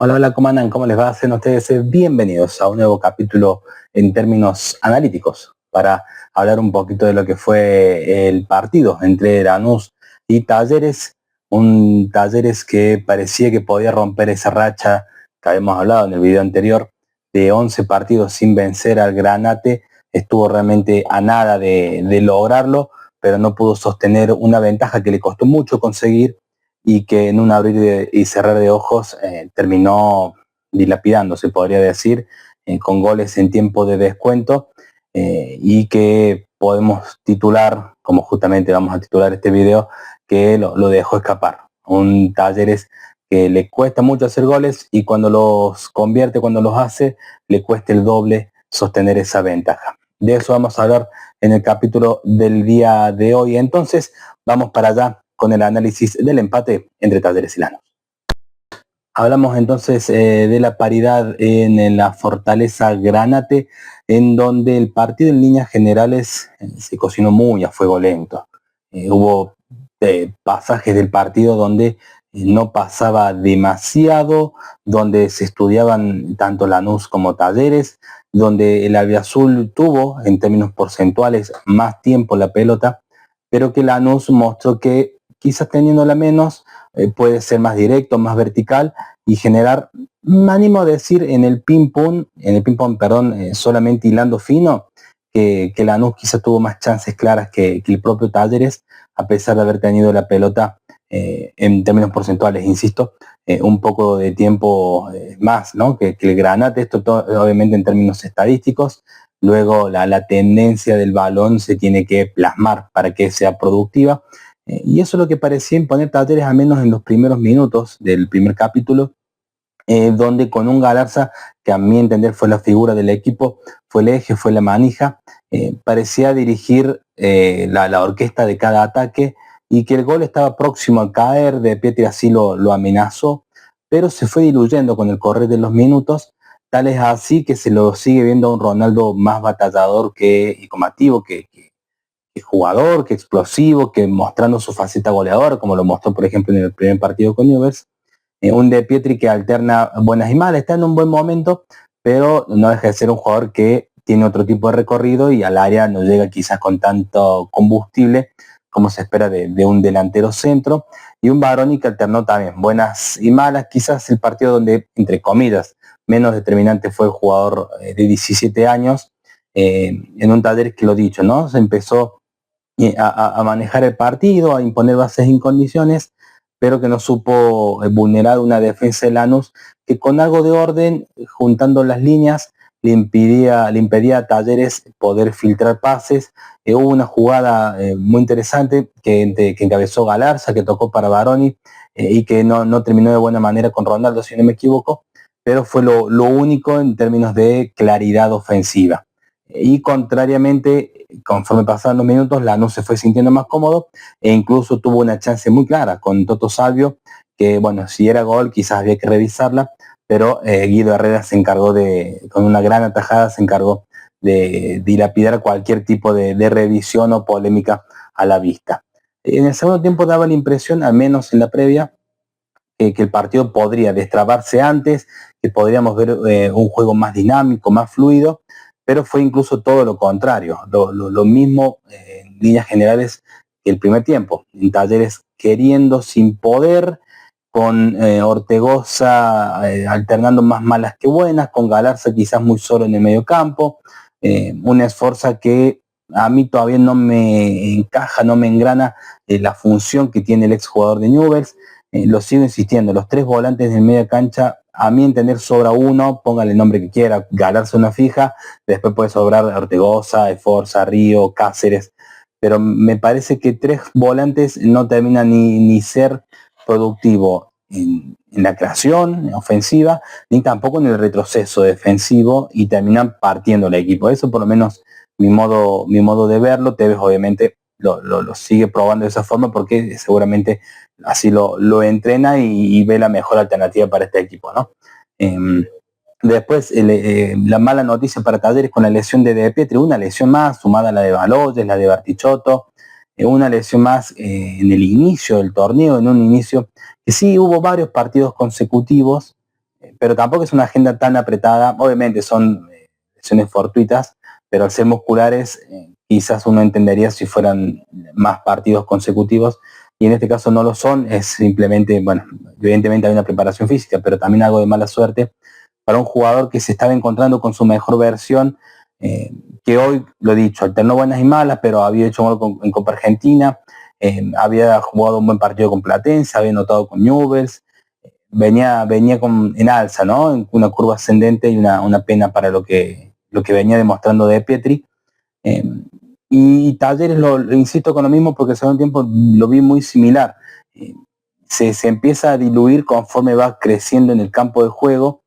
Hola, hola, ¿cómo andan? ¿Cómo les va? Sean ustedes bienvenidos a un nuevo capítulo en términos analíticos para hablar un poquito de lo que fue el partido entre Lanús y Talleres. Un Talleres que parecía que podía romper esa racha que habíamos hablado en el video anterior de 11 partidos sin vencer al Granate. Estuvo realmente a nada de lograrlo, pero no pudo sostener una ventaja que le costó mucho conseguir y que en un abrir y cerrar de ojos terminó dilapidando, se podría decir, con goles en tiempo de descuento y que podemos titular, como justamente vamos a titular este video, que lo dejó escapar. Un Talleres que le cuesta mucho hacer goles y cuando los convierte, cuando los hace, le cuesta el doble sostener esa ventaja. De eso vamos a hablar en el capítulo del día de hoy. Entonces, vamos para allá con el análisis del empate entre Talleres y Lanús. Hablamos entonces de la paridad en la Fortaleza Granate, en donde el partido en líneas generales se cocinó muy a fuego lento. Hubo pasajes del partido donde no pasaba demasiado, donde se estudiaban tanto Lanús como Talleres, donde el albiazul tuvo en términos porcentuales más tiempo la pelota, pero que Lanús mostró que quizás teniéndola menos puede ser más directo, más vertical y generar, me animo a decir, en el ping-pong, solamente hilando fino, que Lanús quizás tuvo más chances claras que el propio Talleres, a pesar de haber tenido la pelota en términos porcentuales, insisto, un poco de tiempo más, ¿no? que el Granate, esto obviamente en términos estadísticos. Luego la tendencia del balón se tiene que plasmar para que sea productiva. Y eso es lo que parecía imponer Talleres, al menos en los primeros minutos del primer capítulo, donde con un Galarza, que a mi entender fue la figura del equipo, fue el eje, fue la manija, parecía dirigir la orquesta de cada ataque y que el gol estaba próximo a caer, De Pietri así lo amenazó, pero se fue diluyendo con el correr de los minutos, tal es así que se lo sigue viendo a un Ronaldo más batallador y combativo que jugador, que explosivo, que mostrando su faceta goleadora, como lo mostró por ejemplo en el primer partido con Newell's. Un De Pietri que alterna buenas y malas, está en un buen momento, pero no deja de ser un jugador que tiene otro tipo de recorrido y al área no llega quizás con tanto combustible como se espera de un delantero centro, y un Baroni que alternó también buenas y malas. Quizás el partido donde, entre comillas, menos determinante fue el jugador de 17 años, en un Taller que lo dicho, ¿no? Se empezó a manejar el partido, a imponer bases en condiciones, pero que no supo vulnerar una defensa de Lanús que con algo de orden, juntando las líneas, le impedía a Talleres poder filtrar pases. Hubo una jugada muy interesante que encabezó Galarza, que tocó para Baroni y que no terminó de buena manera con Ronaldo, si no me equivoco, pero fue lo único en términos de claridad ofensiva. Y contrariamente, conforme pasaban los minutos, Lanús se fue sintiendo más cómodo e incluso tuvo una chance muy clara con Toto Salvio, que bueno, si era gol quizás había que revisarla, pero Guido Herrera se encargó con una gran atajada, se encargó de dilapidar cualquier tipo de revisión o polémica a la vista. En el segundo tiempo daba la impresión, al menos en la previa, que el partido podría destrabarse antes, que podríamos ver un juego más dinámico, más fluido, pero fue incluso todo lo contrario, lo mismo en líneas generales que el primer tiempo, en Talleres queriendo sin poder, con Ortegoza alternando más malas que buenas, con Galarza quizás muy solo en el medio campo, una esfuerza que a mí todavía no me encaja, no me engrana la función que tiene el exjugador de Newell's. Lo sigo insistiendo, los tres volantes de media cancha, a mi entender sobra uno, póngale el nombre que quiera, Galarza una fija, después puede sobrar Ortegoza, Esforza, Río, Cáceres, pero me parece que tres volantes no terminan ni ser productivo en la creación ofensiva, ni tampoco en el retroceso defensivo y terminan partiendo el equipo. Eso por lo menos mi modo de verlo. Tevez obviamente lo sigue probando de esa forma porque seguramente así lo entrena y ve la mejor alternativa para este equipo, ¿no? Después la mala noticia para Talleres con la lesión de Pietri, una lesión más sumada a la de Baloyes, la de Bartichotto, una lesión más en el inicio del torneo, en un inicio que sí hubo varios partidos consecutivos, pero tampoco es una agenda tan apretada. Obviamente son lesiones fortuitas, pero al ser musculares quizás uno entendería si fueran más partidos consecutivos, y en este caso no lo son. Es simplemente, bueno, evidentemente hay una preparación física, pero también algo de mala suerte para un jugador que se estaba encontrando con su mejor versión, que hoy, lo he dicho, alternó buenas y malas, pero había hecho un gol en Copa Argentina, había jugado un buen partido con Platense, había anotado con Newell's, venía en alza, ¿no? En una curva ascendente, y una pena para lo que venía demostrando De Pietri. Eh, y Talleres, lo insisto con lo mismo porque al segundo tiempo lo vi muy similar. Se empieza a diluir conforme va creciendo en el campo de juego,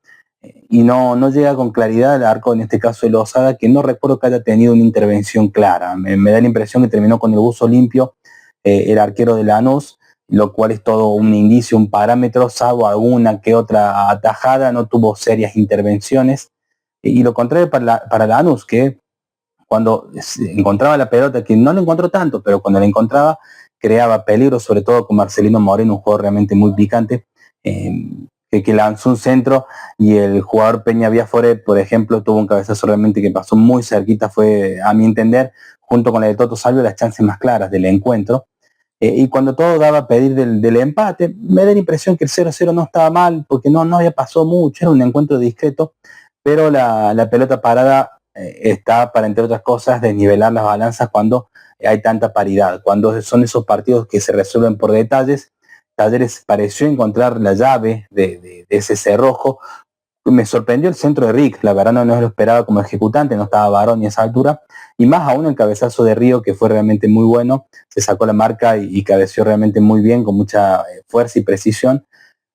y no llega con claridad al arco, en este caso el Lozada, que no recuerdo que haya tenido una intervención clara. Me da la impresión que terminó con el buzo limpio el arquero de Lanús, lo cual es todo un indicio, un parámetro, salvo alguna que otra atajada, no tuvo serias intervenciones. Y lo contrario para Lanús, que cuando encontraba la pelota, que no la encontró tanto, pero cuando la encontraba creaba peligro, sobre todo con Marcelino Moreno, un jugador realmente muy picante, que lanzó un centro, y el jugador Peña Biafore, por ejemplo, tuvo un cabezazo realmente que pasó muy cerquita. Fue, a mi entender, junto con la de Toto Salvio, las chances más claras del encuentro. Y cuando todo daba a pedir del empate, me da la impresión que el 0-0 no estaba mal, porque no había pasado mucho, era un encuentro discreto, pero la pelota parada está para, entre otras cosas, desnivelar las balanzas cuando hay tanta paridad, cuando son esos partidos que se resuelven por detalles. Talleres pareció encontrar la llave de ese cerrojo. Me sorprendió el centro de Rick, la verdad no lo esperaba como ejecutante, no estaba varón ni a esa altura, y más aún el cabezazo de Río, que fue realmente muy bueno, se sacó la marca y cabeció realmente muy bien, con mucha fuerza y precisión,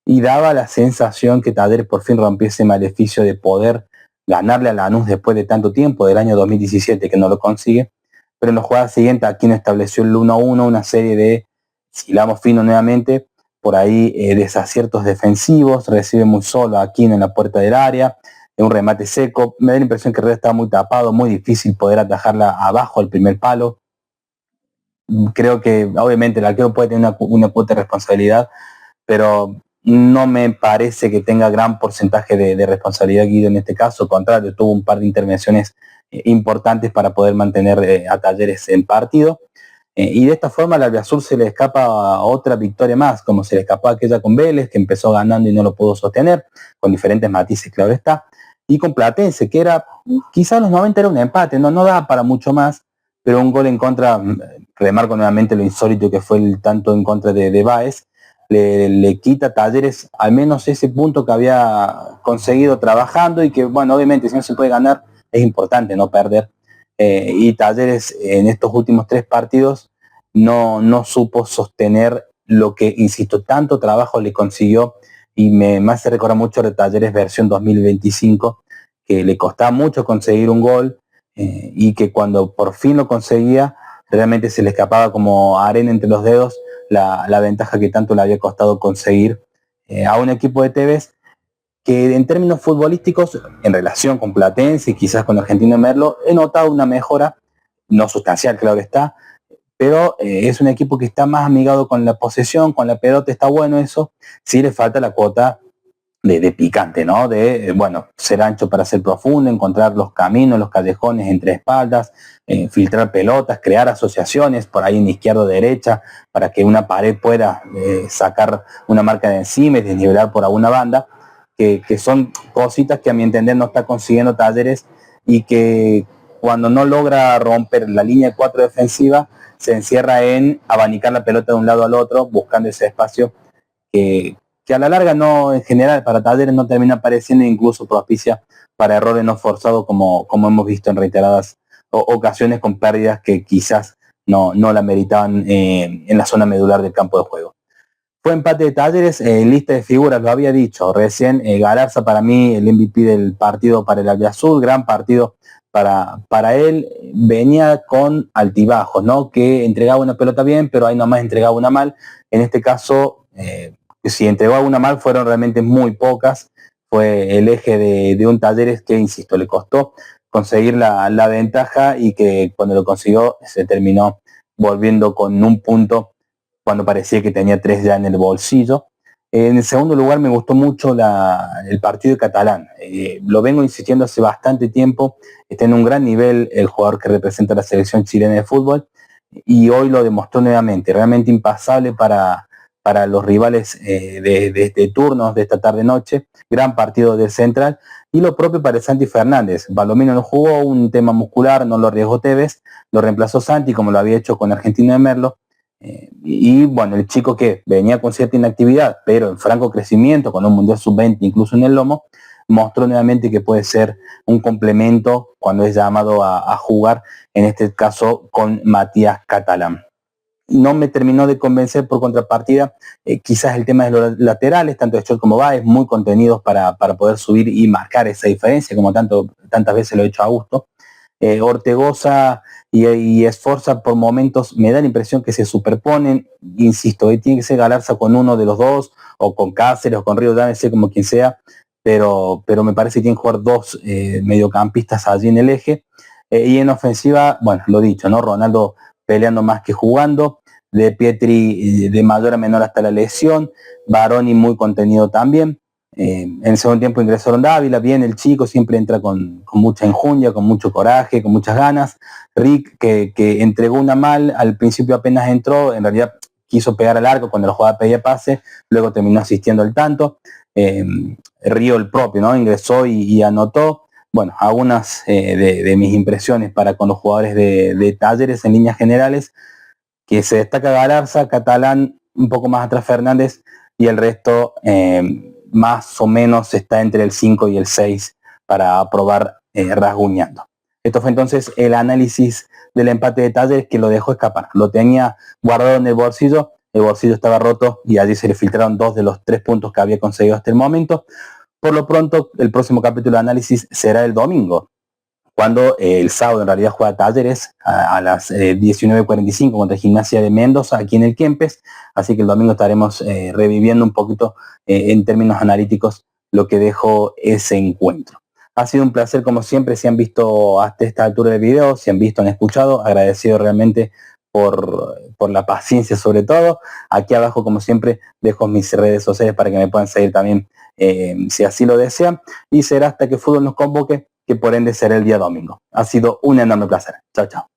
y daba la sensación que Talleres por fin rompió ese maleficio de poder ganarle a Lanús después de tanto tiempo, del año 2017 que no lo consigue. Pero en la jugada siguiente Aquino estableció el 1-1, una serie de, si la vamos fino nuevamente, por ahí desaciertos defensivos, recibe muy solo a Aquino en la puerta del área, un remate seco. Me da la impresión que Red estaba muy tapado, muy difícil poder atajarla abajo al primer palo. Creo que obviamente el arquero puede tener una cuota de responsabilidad, pero no me parece que tenga gran porcentaje de responsabilidad Guido en este caso. Al contrario, tuvo un par de intervenciones importantes para poder mantener a Talleres en partido. Y de esta forma al Albiazul se le escapa a otra victoria más, como se le escapó aquella con Vélez, que empezó ganando y no lo pudo sostener, con diferentes matices, claro está. Y con Platense, que era, quizás en los 90 era un empate, no daba para mucho más, pero un gol en contra, remarco nuevamente lo insólito que fue el tanto en contra de Báez, le quita a Talleres al menos ese punto que había conseguido trabajando, y que, bueno, obviamente si no se puede ganar, es importante no perder. Y Talleres en estos últimos 3 partidos no supo sostener lo que, insisto, tanto trabajo le consiguió, y me hace recordar mucho de Talleres versión 2025, que le costaba mucho conseguir un gol, y que cuando por fin lo conseguía, realmente se le escapaba como arena entre los dedos la ventaja que tanto le había costado conseguir a un equipo de Tevez, que en términos futbolísticos, en relación con Platense y quizás con Argentino Merlo, he notado una mejora, no sustancial, claro que está, pero es un equipo que está más amigado con la posesión, con la pelota, está bueno eso. Sí le falta la cuota de picante, ¿no? De, bueno, ser ancho para ser profundo, encontrar los caminos, los callejones entre espaldas, filtrar pelotas, crear asociaciones por ahí en izquierda o derecha, para que una pared pueda sacar una marca de encima y desnivelar por alguna banda, que son cositas que a mi entender no está consiguiendo Talleres, y que cuando no logra romper la línea de 4 defensiva, se encierra en abanicar la pelota de un lado al otro, buscando ese espacio que a la larga, no, en general para Talleres no termina apareciendo, incluso propicia para errores no forzados, como hemos visto en reiteradas ocasiones, con pérdidas que quizás no la meritaban en la zona medular del campo de juego. Fue empate de Talleres, lista de figuras, lo había dicho recién, Galarza para mí el MVP del partido para el Albiazul, gran partido para él. Venía con altibajos, ¿no? Que entregaba una pelota bien, pero ahí nomás entregaba una mal. En este caso, si entregó alguna mal, fueron realmente muy pocas. Fue el eje de un Talleres que, insisto, le costó conseguir la ventaja, y que cuando lo consiguió se terminó volviendo con un punto cuando parecía que tenía 3 ya en el bolsillo. En el segundo lugar me gustó mucho el partido de Catalán. Lo vengo insistiendo hace bastante tiempo. Está en un gran nivel el jugador que representa a la selección chilena de fútbol y hoy lo demostró nuevamente. Realmente impasable para los rivales de turnos de esta tarde-noche. Gran partido del Central. Y lo propio para Santi Fernández. Palomino no jugó, un tema muscular, no lo arriesgó Tevez. Lo reemplazó Santi como lo había hecho con Argentino de Merlo. Y bueno, el chico que venía con cierta inactividad, pero en franco crecimiento, con un Mundial Sub-20 incluso en el lomo, mostró nuevamente que puede ser un complemento cuando es llamado a jugar, en este caso con Matías Catalán. No me terminó de convencer por contrapartida, quizás el tema de los laterales, tanto de Schott como Báez, muy contenidos para poder subir y marcar esa diferencia, como tantas veces lo he hecho a gusto. Ortegoza y Esforza por momentos me da la impresión que se superponen, insisto, tiene que ser Galarza con uno de los dos, o con Cáceres, o con Río Dámese, como quien sea, pero me parece que tienen que jugar dos mediocampistas allí en el eje, y en ofensiva, bueno, lo dicho, ¿no? Ronaldo peleando más que jugando, De Pietri de mayor a menor hasta la lesión, Baroni muy contenido también. En el segundo tiempo ingresó Dávila, bien el chico, siempre entra con mucha enjundia, con mucho coraje, con muchas ganas. Rick, que entregó una mal, al principio apenas entró, en realidad quiso pegar al arco cuando la jugada pedía pase, luego terminó asistiendo al tanto. Río el propio, ¿no? Ingresó y anotó. Bueno, algunas de mis impresiones para con los jugadores de Talleres en líneas generales, que se destaca Galarza, Catalán, un poco más atrás Fernández, y el resto más o menos está entre el 5 y el 6 para aprobar rasguñando. Esto fue entonces el análisis del empate de Talleres, que lo dejó escapar. Lo tenía guardado en el bolsillo estaba roto y allí se le filtraron 2 de los 3 puntos que había conseguido hasta el momento. Por lo pronto, el próximo capítulo de análisis será el domingo, cuando el sábado en realidad juega Talleres a las 19:45 contra Gimnasia de Mendoza aquí en el Kempes, así que el domingo estaremos reviviendo un poquito en términos analíticos lo que dejó ese encuentro. Ha sido un placer como siempre, si han visto hasta esta altura del video, si han visto, han escuchado, agradecido realmente por la paciencia sobre todo. Aquí abajo como siempre dejo mis redes sociales para que me puedan seguir también si así lo desean, y será hasta que fútbol nos convoque, que por ende será el día domingo. Ha sido un enorme placer. Chao, chao.